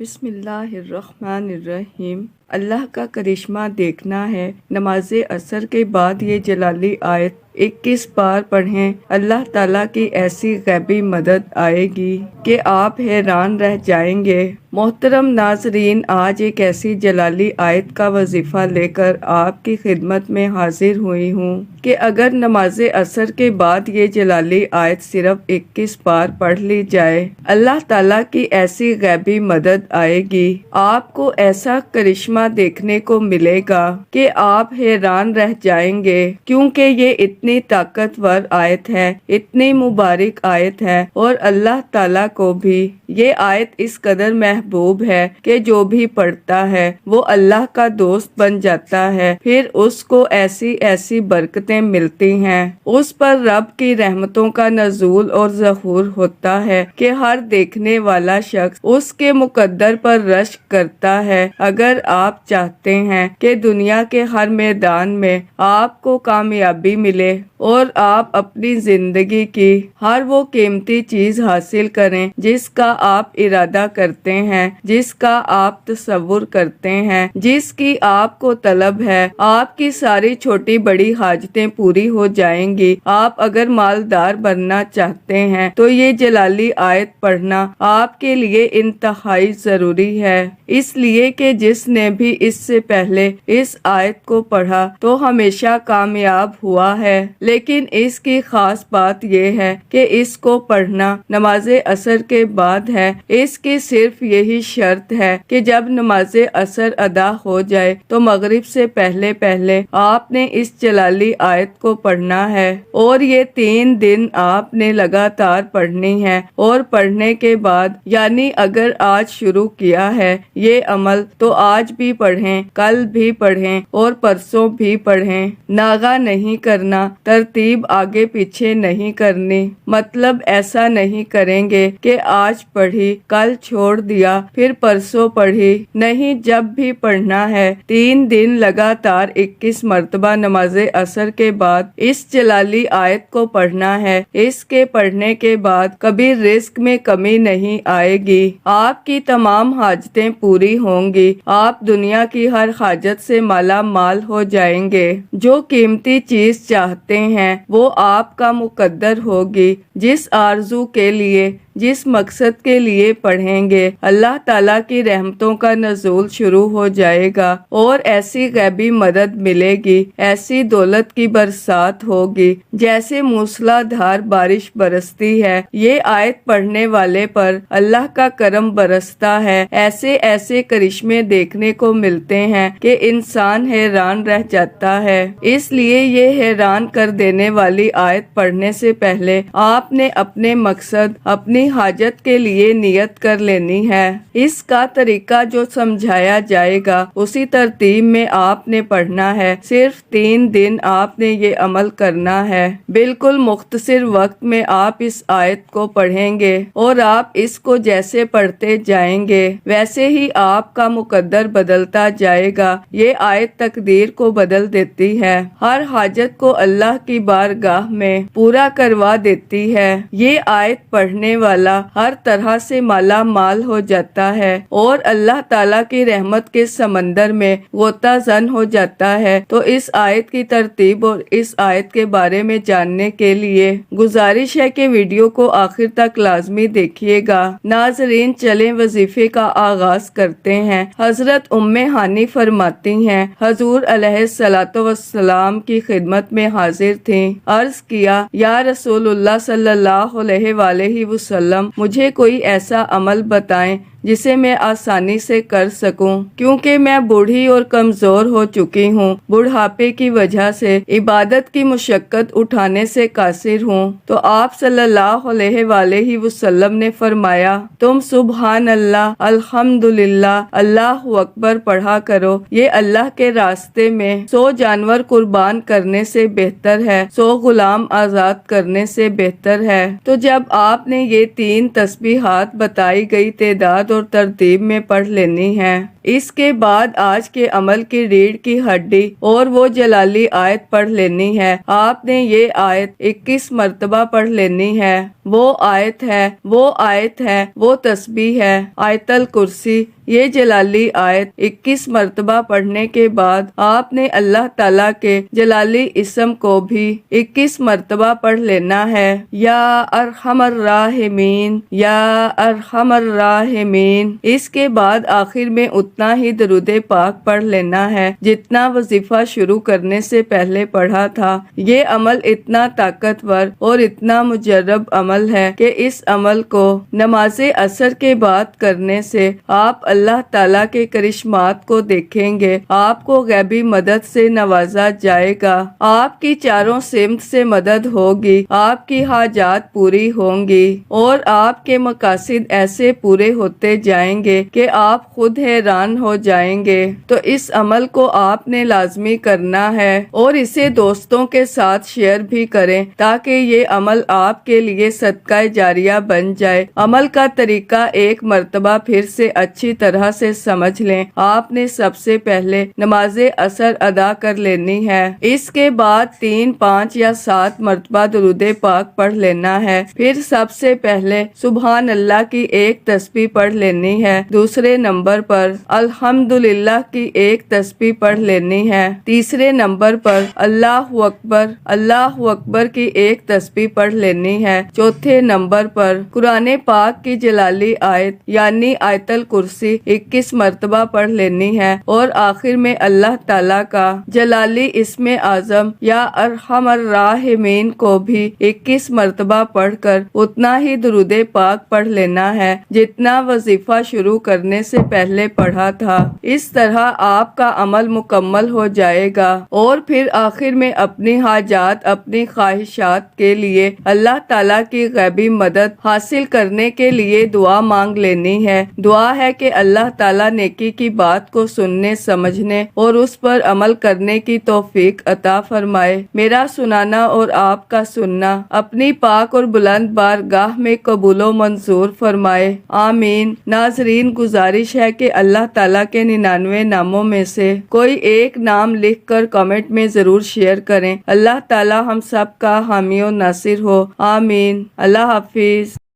بسم اللہ الرحمن الرحیم۔ اللہ کا کرشمہ دیکھنا ہے۔ نماز عصر کے بعد یہ جلالی آیت 21 بار پڑھیں۔ اللہ تعالیٰ کی ایسی غیبی مدد آئے گی کہ آپ حیران رہ جائیں گے۔ محترم ناظرین، آج ایک ایسی جلالی آیت کا وظیفہ لے کر آپ کی خدمت میں حاضر ہوئی ہوں کہ اگر نماز عصر کے بعد یہ جلالی آیت صرف 21 بار پڑھ لی جائے، اللہ تعالیٰ کی ایسی غیبی مدد آئے گی، آپ کو ایسا کرشمہ دیکھنے کو ملے گا کہ آپ حیران رہ جائیں گے، کیونکہ یہ اتنی طاقتور آیت ہے، اتنی مبارک آیت ہے، اور اللہ تعالیٰ کو بھی یہ آیت اس قدر محبوب ہے کہ جو بھی پڑھتا ہے وہ اللہ کا دوست بن جاتا ہے، پھر اس کو ایسی ایسی برکتیں ملتی ہیں، اس پر رب کی رحمتوں کا نزول اور ظہور ہوتا ہے کہ ہر دیکھنے والا شخص اس کے مقدر پر رشک کرتا ہے۔ اگر آپ چاہتے ہیں کہ دنیا کے ہر میدان میں آپ کو کامیابی ملے اور آپ اپنی زندگی کی ہر وہ قیمتی چیز حاصل کریں جس کا آپ ارادہ کرتے ہیں، جس کا آپ تصور کرتے ہیں، جس کی آپ کو طلب ہے، آپ کی ساری چھوٹی بڑی حاجتیں پوری ہو جائیں گی۔ آپ اگر مالدار بننا چاہتے ہیں تو یہ جلالی آیت پڑھنا آپ کے لیے انتہائی ضروری ہے، اس لیے کہ جس نے بھی اس سے پہلے اس آیت کو پڑھا تو ہمیشہ کامیاب ہوا ہے، لیکن اس کی خاص بات یہ ہے کہ اس کو پڑھنا نماز عصر کے بعد ہے۔ اس کی صرف یہی شرط ہے کہ جب نماز عصر ادا ہو جائے تو مغرب سے پہلے پہلے آپ نے اس جلالی آیت کو پڑھنا ہے، اور یہ 3 دن آپ نے لگاتار پڑھنی ہے، اور پڑھنے کے بعد یعنی اگر آج شروع کیا ہے یہ عمل تو آج بھی پڑھیں، کل بھی پڑھیں اور پرسوں بھی پڑھیں۔ ناغہ نہیں کرنا، ترتیب آگے پیچھے نہیں کرنی، مطلب ایسا نہیں کریں گے کہ آج پڑھی کل چھوڑ دیا پھر پرسوں پڑھی، نہیں، جب بھی پڑھنا ہے 3 دن لگاتار 21 مرتبہ نماز عصر کے بعد اس جلالی آیت کو پڑھنا ہے۔ اس کے پڑھنے کے بعد کبھی رزق میں کمی نہیں آئے گی، آپ کی تمام حاجتیں پوری ہوں گی، آپ دنیا کی ہر حاجت سے مالا مال ہو جائیں گے، جو قیمتی چیز چاہتے ہیں وہ آپ کا مقدر ہوگی، جس آرزو کے لیے جس مقصد کے لیے پڑھیں گے اللہ تعالیٰ کی رحمتوں کا نزول شروع ہو جائے گا، اور ایسی غیبی مدد ملے گی، ایسی دولت کی برسات ہوگی جیسے موسلا دھار بارش برستی ہے۔ یہ آیت پڑھنے والے پر اللہ کا کرم برستا ہے، ایسے ایسے کرشمے دیکھنے کو ملتے ہیں کہ انسان حیران رہ جاتا ہے۔ اس لیے یہ حیران کر دینے والی آیت پڑھنے سے پہلے آپ نے اپنے مقصد، اپنی حاجت کے لیے نیت کر لینی ہے۔ اس کا طریقہ جو سمجھایا جائے گا اسی ترتیب میں آپ نے پڑھنا ہے۔ صرف 3 دن آپ نے یہ عمل کرنا ہے، بالکل مختصر وقت میں آپ اس آیت کو پڑھیں گے، اور آپ اس کو جیسے پڑھتے جائیں گے ویسے ہی آپ کا مقدر بدلتا جائے گا۔ یہ آیت تقدیر کو بدل دیتی ہے، ہر حاجت کو اللہ کی بارگاہ میں پورا کروا دیتی ہے۔ یہ آیت پڑھنے والا ہر طرح سے مالا مال ہو جاتا ہے اور اللہ تعالیٰ کی رحمت کے سمندر میں غوطہ زن ہو جاتا ہے۔ تو اس آیت کی ترتیب اور اس آیت کے بارے میں جاننے کے لیے گزارش ہے کہ ویڈیو کو آخر تک لازمی دیکھیے گا۔ ناظرین، چلیں وظیفے کا آغاز کرتے ہیں۔ حضرت ام ہانی فرماتی ہیں، حضور علیہ الصلوۃ والسلام کی خدمت میں حاضر تھیں، عرض کیا، یا رسول اللہ صلی اللہ علیہ وآلہ وسلم، مجھے کوئی ایسا عمل بتائیں جسے میں آسانی سے کر سکوں، کیونکہ میں بوڑھی اور کمزور ہو چکی ہوں، بڑھاپے کی وجہ سے عبادت کی مشقت اٹھانے سے قاصر ہوں۔ تو آپ صلی اللہ علیہ وآلہ وسلم نے فرمایا، تم سبحان اللہ، الحمدللہ، اللہ اکبر پڑھا کرو، یہ اللہ کے راستے میں 100 جانور قربان کرنے سے بہتر ہے، 100 غلام آزاد کرنے سے بہتر ہے۔ تو جب آپ نے یہ 3 تسبیحات بتائی گئی تعداد اور ترتیب میں پڑھ لینی ہے، اس کے بعد آج کے عمل کی ریڑھ کی ہڈی اور وہ جلالی آیت پڑھ لینی ہے۔ آپ نے یہ آیت 21 مرتبہ پڑھ لینی ہے۔ وہ آیت ہے، وہ تسبیح ہے، آیت الکرسی۔ یہ جلالی آیت 21 مرتبہ پڑھنے کے بعد آپ نے اللہ تعالیٰ کے جلالی اسم کو بھی 21 مرتبہ پڑھ لینا ہے۔ یا ارحم الراحمین، یا ارحم الراحمین۔ اس کے بعد آخر میں اتنا ہی درود پاک پڑھ لینا ہے جتنا وظیفہ شروع کرنے سے پہلے پڑھا تھا۔ یہ عمل اتنا طاقتور اور اتنا مجرب عمل ہے کہ اس عمل کو نماز عصر کے بعد کرنے سے آپ اللہ تعالیٰ کے کرشمات کو دیکھیں گے۔ آپ کو غیبی مدد سے نوازا جائے گا، آپ کی چاروں سمت سے مدد ہوگی، آپ کی حاجات پوری ہوں گی اور آپ کے مقاصد ایسے پورے ہوتے جائیں گے کہ آپ خود حیران ہو جائیں گے۔ تو اس عمل کو آپ نے لازمی کرنا ہے اور اسے دوستوں کے ساتھ شیئر بھی کریں تاکہ یہ عمل آپ کے لیے صدقہ جاریہ بن جائے۔ عمل کا طریقہ ایک مرتبہ پھر سے اچھی طرح سے سمجھ لیں۔ آپ نے سب سے پہلے نماز عصر ادا کر لینی ہے، اس کے بعد 3، 5 یا 7 مرتبہ درود پاک پڑھ لینا ہے۔ پھر سب سے پہلے سبحان اللہ کی ایک تسبیح پڑھ لینی ہے، دوسرے نمبر پر الحمدللہ کی ایک تسبیح پڑھ لینی ہے، تیسرے نمبر پر اللہ اکبر کی ایک تسبیح پڑھ لینی ہے، چوتھے نمبر پر قرآن پاک کی جلالی آیت یعنی آیت الکرسی 21 مرتبہ پڑھ لینی ہے اور آخر میں اللہ تعالیٰ کا جلالی اسم اعظم یا ارحم الراحمین کو بھی 21 مرتبہ پڑھ کر اتنا ہی درود پاک پڑھ لینا ہے جتنا وظیفہ شروع کرنے سے پہلے پڑھا تھا۔ اس طرح آپ کا عمل مکمل ہو جائے گا اور پھر آخر میں اپنی حاجات، اپنی خواہشات کے لیے اللہ تعالیٰ کی غیبی مدد حاصل کرنے کے لیے دعا مانگ لینی ہے۔ دعا ہے کہ اللہ تعالیٰ نیکی کی بات کو سننے، سمجھنے اور اس پر عمل کرنے کی توفیق عطا فرمائے۔ میرا سنانا اور آپ کا سننا اپنی پاک اور بلند بارگاہ میں قبول و منظور فرمائے، آمین۔ ناظرین، گزارش ہے کہ اللہ تعالیٰ کے 99 ناموں میں سے کوئی ایک نام لکھ کر کمنٹ میں ضرور شیئر کریں۔ اللہ تعالیٰ ہم سب کا حامی و ناصر ہو، آمین۔ اللہ حافظ۔